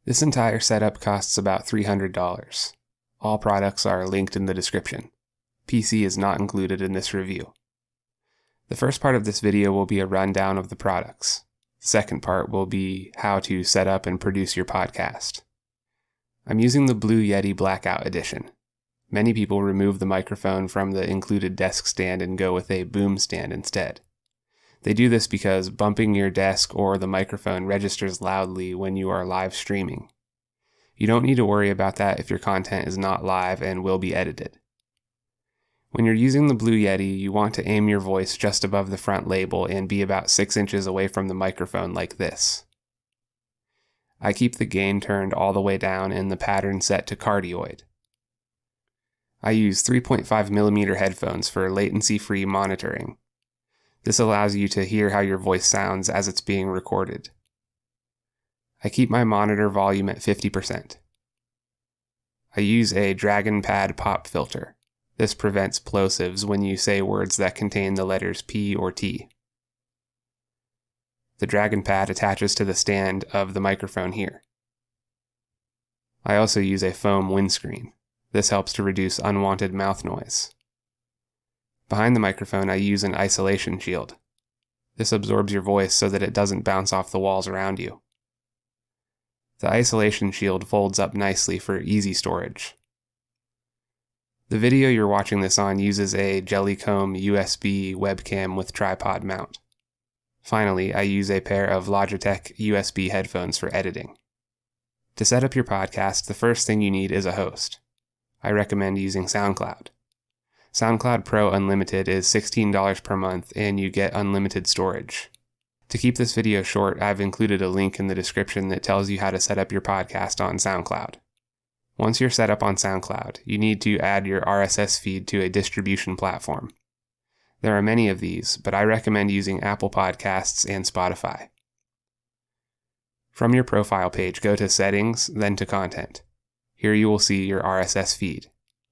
This entire setup costs about $300. All products are linked in the description. PC is not included in this review. The first part of this video will be a rundown of the products. The second part will be how to set up and produce your podcast. I'm using the Blue Yeti Blackout Edition. Many people remove the microphone from the included desk stand and go with a boom stand instead. They do this because bumping your desk or the microphone registers loudly when you are live streaming. You don't need to worry about that if your content is not live and will be edited. When you're using the Blue Yeti, you want to aim your voice just above the front label and be about 6 inches away from the microphone like this. I keep the gain turned all the way down and the pattern set to cardioid. I use 3.5mm headphones for latency-free monitoring. This allows you to hear how your voice sounds as it's being recorded. I keep my monitor volume at 50%. I use a Dragon Pad pop filter. This prevents plosives when you say words that contain the letters P or T. The Dragon Pad attaches to the stand of the microphone here. I also use a foam windscreen. This helps to reduce unwanted mouth noise. Behind the microphone, I use an isolation shield. This absorbs your voice so that it doesn't bounce off the walls around you. The isolation shield folds up nicely for easy storage. The video you're watching this on uses a Jellycomb USB webcam with tripod mount. Finally, I use a pair of Logitech USB headphones for editing. To set up your podcast, the first thing you need is a host. I recommend using SoundCloud. SoundCloud Pro Unlimited is $16 per month and you get unlimited storage. To keep this video short, I've included a link in the description that tells you how to set up your podcast on SoundCloud. Once you're set up on SoundCloud, you need to add your RSS feed to a distribution platform. There are many of these, but I recommend using Apple Podcasts and Spotify. From your profile page, go to Settings, then to Content. Here you will see your RSS feed.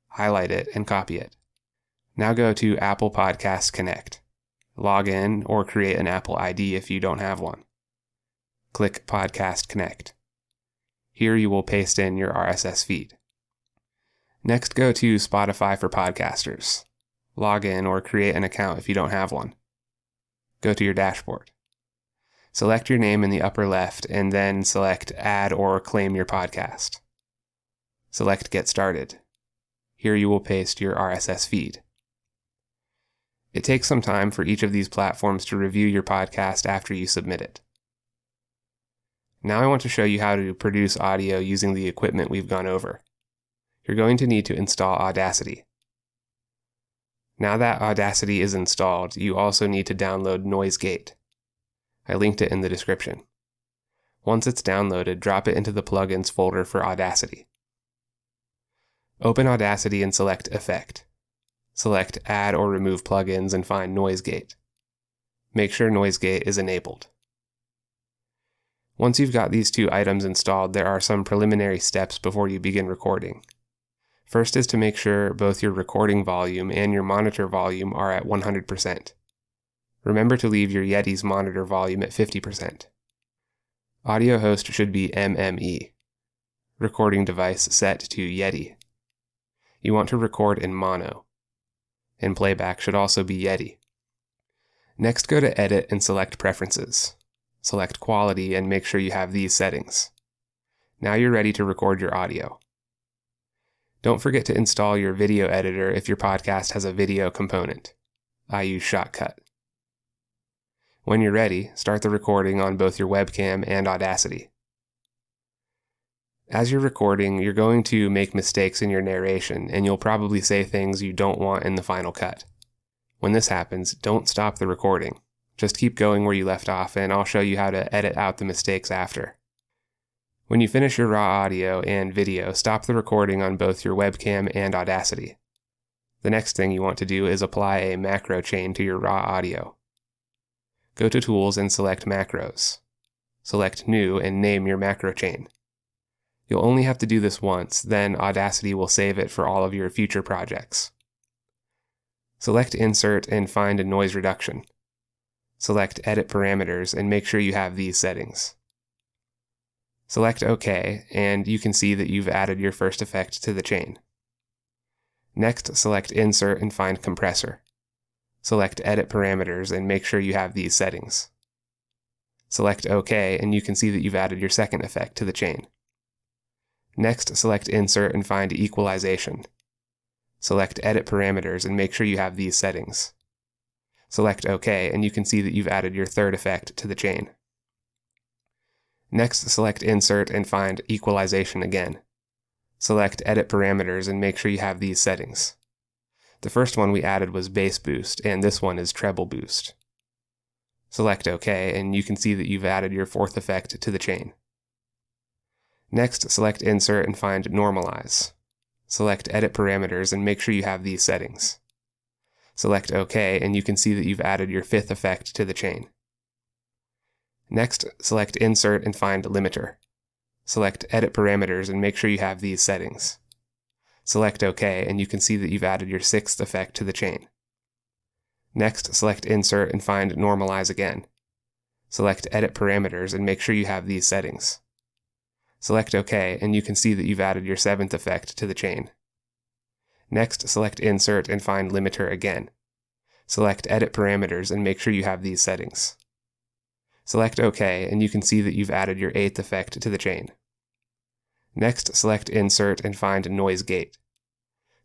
Highlight it and copy it. Now go to Apple Podcast Connect. Log in or create an Apple ID if you don't have one. Click Podcast Connect. Here you will paste in your RSS feed. Next, go to Spotify for Podcasters. Log in or create an account if you don't have one. Go to your dashboard. Select your name in the upper left and then select Add or Claim Your Podcast. Select Get Started. Here you will paste your RSS feed. It takes some time for each of these platforms to review your podcast after you submit it. Now I want to show you how to produce audio using the equipment we've gone over. You're going to need to install Audacity. Now that Audacity is installed, you also need to download NoiseGate. I linked it in the description. Once it's downloaded, drop it into the plugins folder for Audacity. Open Audacity and select Effect. Select Add or Remove Plugins and find NoiseGate. Make sure NoiseGate is enabled. Once you've got these two items installed, there are some preliminary steps before you begin recording. First is to make sure both your recording volume and your monitor volume are at 100%. Remember to leave your Yeti's monitor volume at 50%. Audio host should be MME. Recording device set to Yeti. You want to record in mono. And playback should also be Yeti. Next, go to Edit and select Preferences. Select Quality and make sure you have these settings. Now you're ready to record your audio. Don't forget to install your video editor if your podcast has a video component. I use Shotcut. When you're ready, start the recording on both your webcam and Audacity. As you're recording, you're going to make mistakes in your narration, and you'll probably say things you don't want in the final cut. When this happens, don't stop the recording. Just keep going where you left off, and I'll show you how to edit out the mistakes after. When you finish your raw audio and video, stop the recording on both your webcam and Audacity. The next thing you want to do is apply a macro chain to your raw audio. Go to Tools and select Macros. Select New and name your macro chain. You'll only have to do this once, then Audacity will save it for all of your future projects. Select Insert and find a noise reduction. Select Edit Parameters and make sure you have these settings. Select OK, and you can see that you've added your first effect to the chain. Next, select Insert and find Compressor. Select Edit Parameters and make sure you have these settings. Select OK, and you can see that you've added your second effect to the chain. Next, select Insert and find Equalization. Select Edit Parameters and make sure you have these settings. Select OK, and you can see that you've added your third effect to the chain. Next, select Insert and find Equalization again. Select Edit Parameters and make sure you have these settings. The first one we added was Bass Boost, and this one is Treble Boost. Select OK, and you can see that you've added your fourth effect to the chain. Next, select Insert and find Normalize. Select Edit Parameters and make sure you have these settings. Select OK, and you can see that you've added your fifth effect to the chain. Next, select Insert and find Limiter. Select Edit Parameters and make sure you have these settings. Select OK, and you can see that you've added your sixth effect to the chain. Next, select Insert and find Normalize again. Select Edit Parameters and make sure you have these settings. Select OK, and you can see that you've added your seventh effect to the chain. Next, select Insert and find Limiter again. Select Edit Parameters and make sure you have these settings. Select OK, and you can see that you've added your eighth effect to the chain. Next, select Insert and find Noise Gate.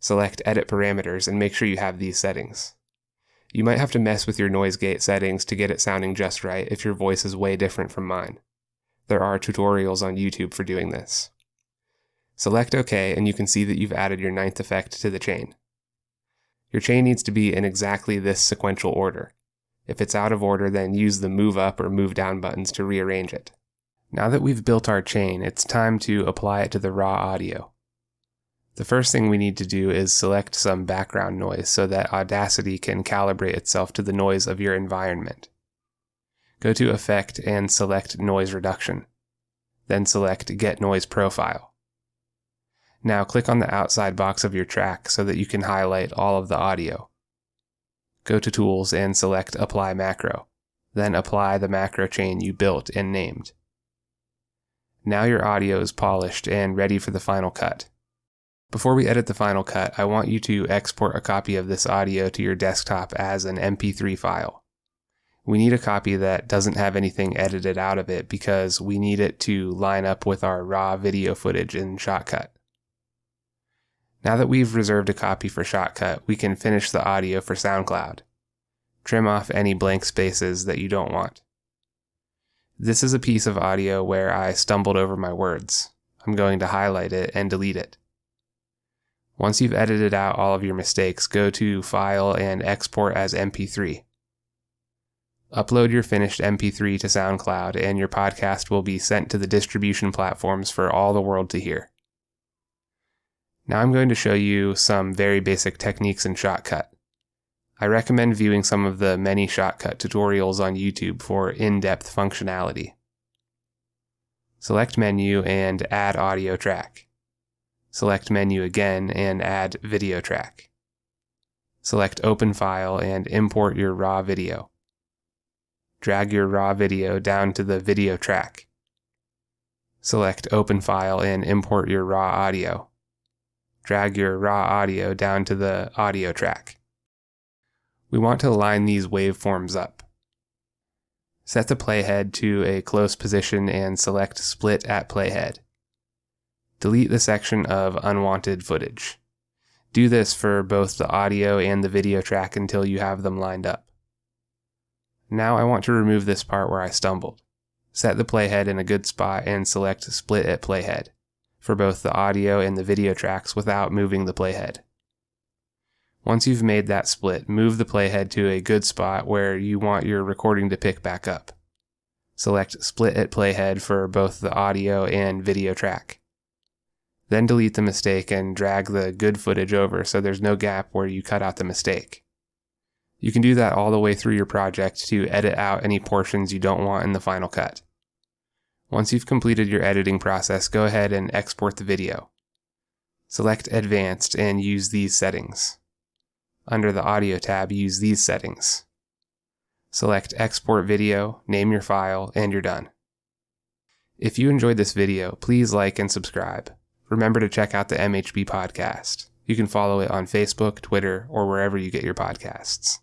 Select Edit Parameters and make sure you have these settings. You might have to mess with your noise gate settings to get it sounding just right if your voice is way different from mine. There are tutorials on YouTube for doing this. Select OK, and you can see that you've added your ninth effect to the chain. Your chain needs to be in exactly this sequential order. If it's out of order, then use the Move Up or Move Down buttons to rearrange it. Now that we've built our chain, it's time to apply it to the raw audio. The first thing we need to do is select some background noise so that Audacity can calibrate itself to the noise of your environment. Go to Effect and select Noise Reduction. Then select Get Noise Profile. Now click on the outside box of your track so that you can highlight all of the audio. Go to Tools and select Apply Macro. Then apply the macro chain you built and named. Now your audio is polished and ready for the final cut. Before we edit the final cut, I want you to export a copy of this audio to your desktop as an MP3 file. We need a copy that doesn't have anything edited out of it because we need it to line up with our raw video footage in Shotcut. Now that we've reserved a copy for Shotcut, we can finish the audio for SoundCloud. Trim off any blank spaces that you don't want. This is a piece of audio where I stumbled over my words. I'm going to highlight it and delete it. Once you've edited out all of your mistakes, go to File and Export as MP3. Upload your finished MP3 to SoundCloud and your podcast will be sent to the distribution platforms for all the world to hear. Now I'm going to show you some very basic techniques in Shotcut. I recommend viewing some of the many Shotcut tutorials on YouTube for in-depth functionality. Select Menu and add Audio Track. Select Menu again and add Video Track. Select Open File and import your raw video. Drag your raw video down to the video track. Select Open File and import your raw audio. Drag your raw audio down to the audio track. We want to line these waveforms up. Set the playhead to a close position and select Split at Playhead. Delete the section of unwanted footage. Do this for both the audio and the video track until you have them lined up. Now I want to remove this part where I stumbled. Set the playhead in a good spot and select Split at Playhead for both the audio and the video tracks without moving the playhead. Once you've made that split, move the playhead to a good spot where you want your recording to pick back up. Select Split at Playhead for both the audio and video track. Then delete the mistake and drag the good footage over so there's no gap where you cut out the mistake. You can do that all the way through your project to edit out any portions you don't want in the final cut. Once you've completed your editing process, go ahead and export the video. Select Advanced and use these settings. Under the Audio tab, use these settings. Select Export Video, name your file, and you're done. If you enjoyed this video, please like and subscribe. Remember to check out the MHB Podcast. You can follow it on Facebook, Twitter, or wherever you get your podcasts.